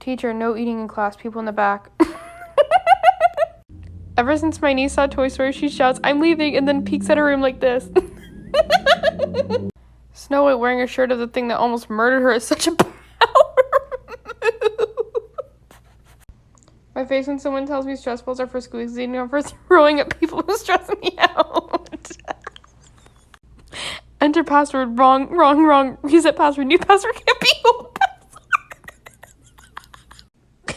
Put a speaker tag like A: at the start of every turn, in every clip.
A: Teacher, no eating in class. People in the back. Ever since my niece saw Toy Story, she shouts, "I'm leaving," and then peeks at her room like this. Snow White wearing a shirt of the thing that almost murdered her is such a power move. My face when someone tells me stress balls are for squeezing or for throwing at people who stress me out. Enter password, wrong. Reset password, new password can't be old password.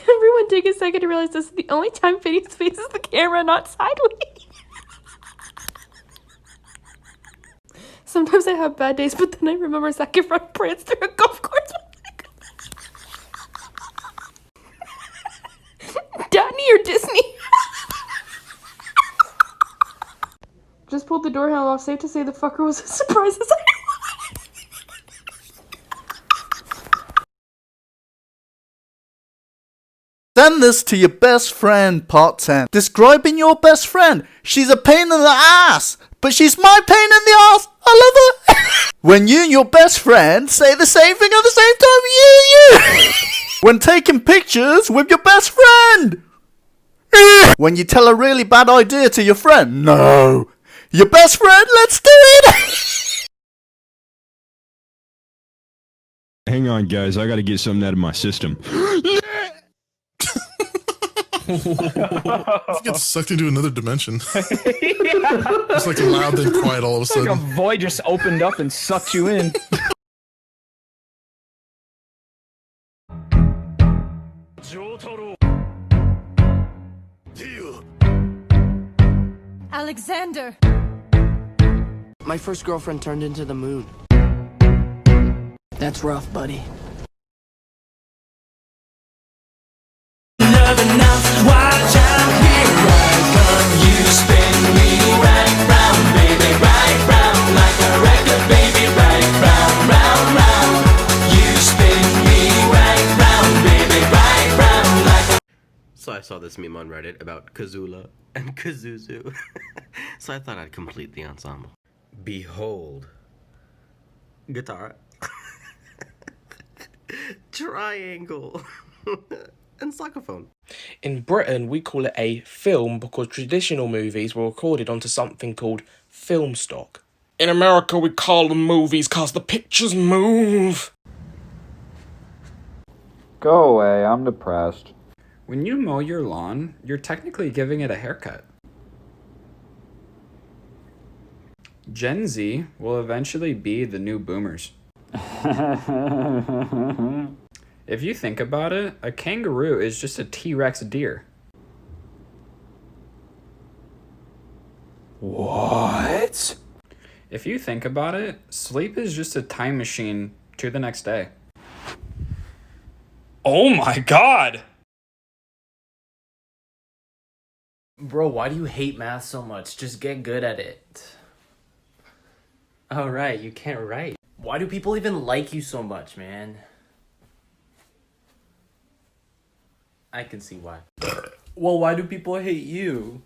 A: Everyone take a second to realize this is the only time Phineas faces the camera, not sideways. Sometimes I have bad days, but then I remember Zac Efron pranced through a golf course. Disney or Disney? Just pulled the door handle off. Safe to say the fucker was as surprised as I was.
B: Send this to your best friend, part 10. Describing your best friend. She's a pain in the ass, but she's my pain in the ass. I love her. When you and your best friend say the same thing at the same time, you. When taking pictures with your best friend. When you tell a really bad idea to your friend. No. Your best friend, let's do it.
C: Hang on, guys. I gotta get something out of my system.
D: You get sucked into another dimension. It's like loud then quiet all of a sudden.
E: Like a void just opened up and sucked you in.
F: Alexander!
G: My first girlfriend turned into the moon. That's rough, buddy.
H: So I saw this meme on Reddit about Kazula and Kazuzu. So I thought I'd complete the ensemble. Behold. Guitar. Triangle. And saxophone.
I: In Britain, we call it a film because traditional movies were recorded onto something called film stock. In America, we call them movies cause the pictures move.
J: Go away, I'm depressed.
K: When you mow your lawn, you're technically giving it a haircut. Gen Z will eventually be the new boomers. If you think about it, a kangaroo is just a T-Rex deer.
J: What?
K: If you think about it, sleep is just a time machine to the next day.
I: Oh my god!
L: Bro, why do you hate math so much? Just get good at it. Oh, right, you can't write. Why do people even like you so much, man? I can see why. Well, why do people hate you?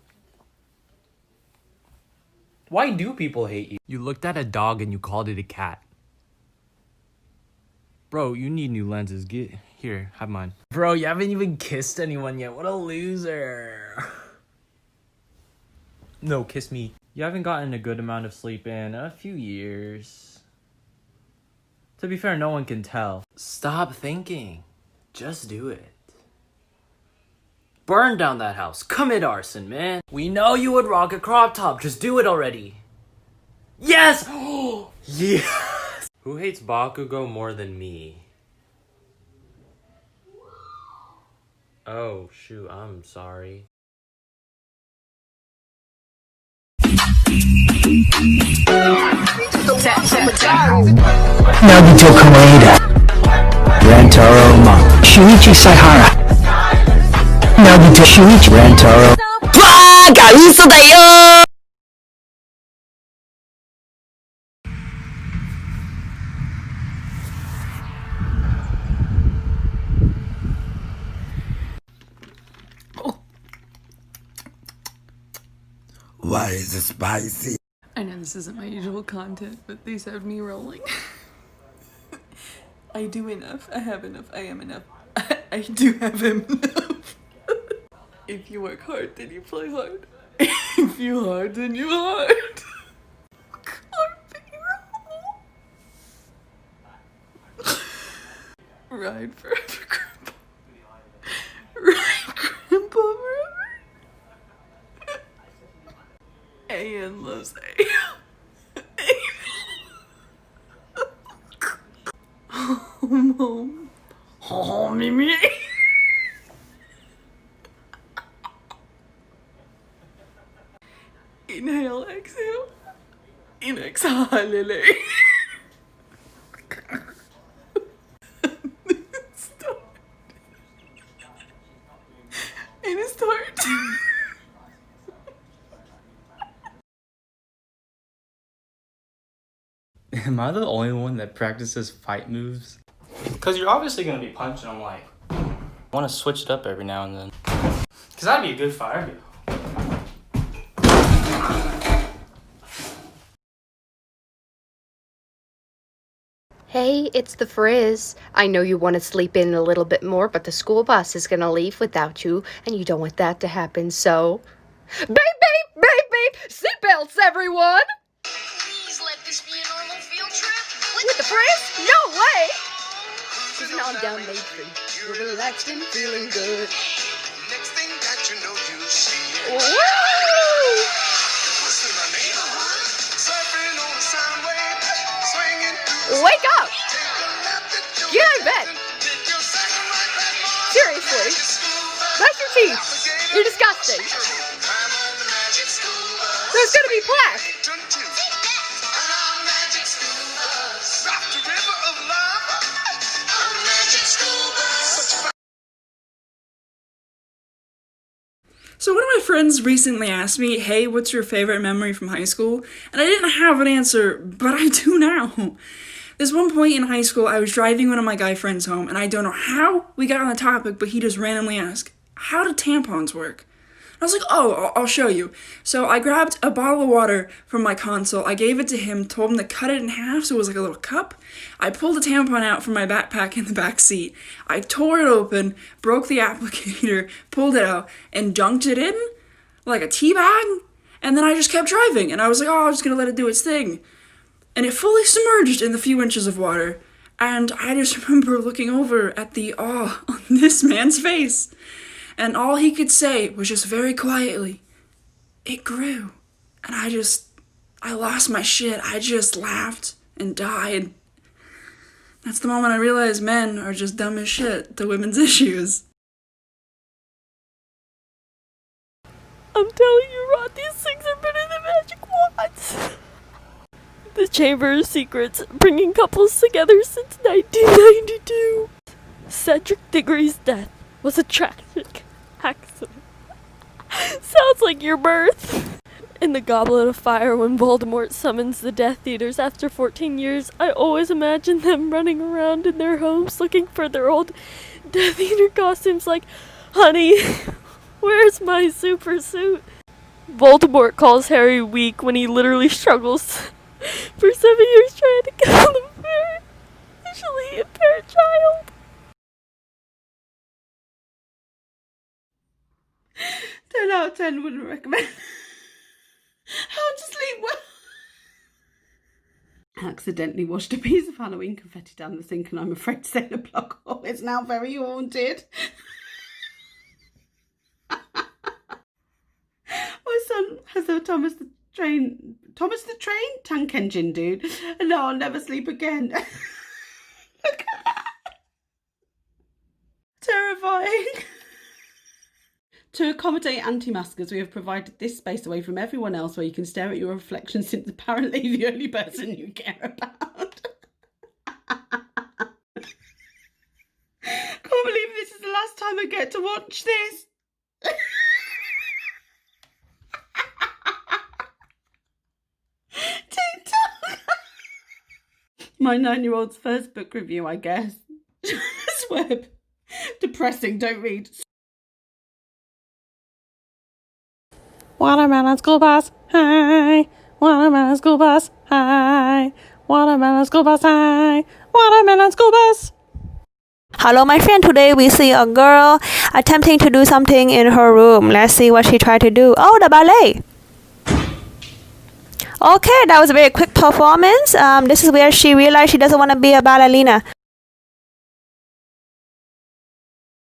L: Why do people hate you? You looked at a dog and you called it a cat. Bro, you need new lenses. Get here, have mine. Bro, you haven't even kissed anyone yet. What a loser. No, kiss me. You haven't gotten a good amount of sleep in a few years. To be fair, no one can tell. Stop thinking. Just do it. Burn down that house. Commit arson, man. We know you would rock a crop top. Just do it already. Yes! Yes! Who hates Bakugo more than me? Oh, shoot. I'm sorry.
M: Nagito Koreeda, Rantaro Monk, Shuichi Saihara, Nagito Shuichi Rantaro. Fuck! 嘘だよ!
N: Why is it spicy?
O: I know this isn't my usual content, but these have me rolling. I do enough. I have enough. I am enough. I do have enough. If you work hard, then you play hard. If you hard, then you hard. Ride forever, Grandpa. Ride Grandpa forever. A.N. loves A. Home, home. Home, me. Inhale, exhale. In exhale, Lily. In a start.
F: Am I the only one that practices fight moves? Because you're obviously going to be punching them like... I want to switch it up every now and then. Because that'd be a good fight.
P: Hey, it's the Frizz. I know you want to sleep in a little bit more, but the school bus is gonna leave without you, and you don't want that to happen, so... Beep, beep, beep, beep! Seatbelts, everyone!
Q: Please let this be a normal field trip.
P: With the Frizz? No way! Sitting on down Main Street, you're relaxed and feeling good.
Q: Next thing that you know, you see it.
P: Woo! Wake up! Get out of bed! Seriously. Brush your teeth. You're disgusting. There's gonna be plaque.
O: So one of my friends recently asked me, hey, what's your favorite memory from high school? And I didn't have an answer, but I do now. There's one point in high school, I was driving one of my guy friends home, and I don't know how we got on the topic, but he just randomly asked, how do tampons work? I was like, oh, I'll show you. So I grabbed a bottle of water from my console, I gave it to him, told him to cut it in half so it was like a little cup. I pulled a tampon out from my backpack in the back seat. I tore it open, broke the applicator, pulled it out, and dunked it in like a tea bag. And then I just kept driving, and I was like, oh, I'm just gonna let it do its thing. And it fully submerged in the few inches of water. And I just remember looking over at the awe on this man's face. And all he could say was just very quietly, it grew. And I lost my shit. I just laughed and died. That's the moment I realized men are just dumb as shit to women's issues.
R: I'm telling you, Rod, these things are better than magic wands. The Chamber of Secrets, bringing couples together since 1992. Cedric Diggory's death was a tragic accident. Sounds like your birth. In the Goblet of Fire, when Voldemort summons the Death Eaters after 14 years, I always imagine them running around in their homes looking for their old Death Eater costumes like, honey, where's my super suit? Voldemort calls Harry weak when he literally struggles for 7 years trying to kill the visually impaired child.
S: 10 out of 10 wouldn't recommend. How to sleep well. Accidentally washed a piece of Halloween confetti down the sink, and I'm afraid to say the plug hole is now very haunted. My son has a Thomas the Train tank engine, dude. And no, I'll never sleep again. Look at that. Terrifying. To accommodate anti-maskers, we have provided this space away from everyone else where you can stare at your reflection, since apparently the only person you care about. Can't believe this is the last time I get to watch this. TikTok. My 9-year-old's first book review, I guess. Web. Depressing, don't read.
R: Watermelon school bus, hi. Watermelon school bus, hi. Watermelon school bus, hi. Watermelon school bus. Hello, my friend. Today we see a girl attempting to do something in her room. Let's see what she tried to do. Oh, the ballet. Okay, that was a very quick performance. This is where she realized she doesn't want to be a ballerina.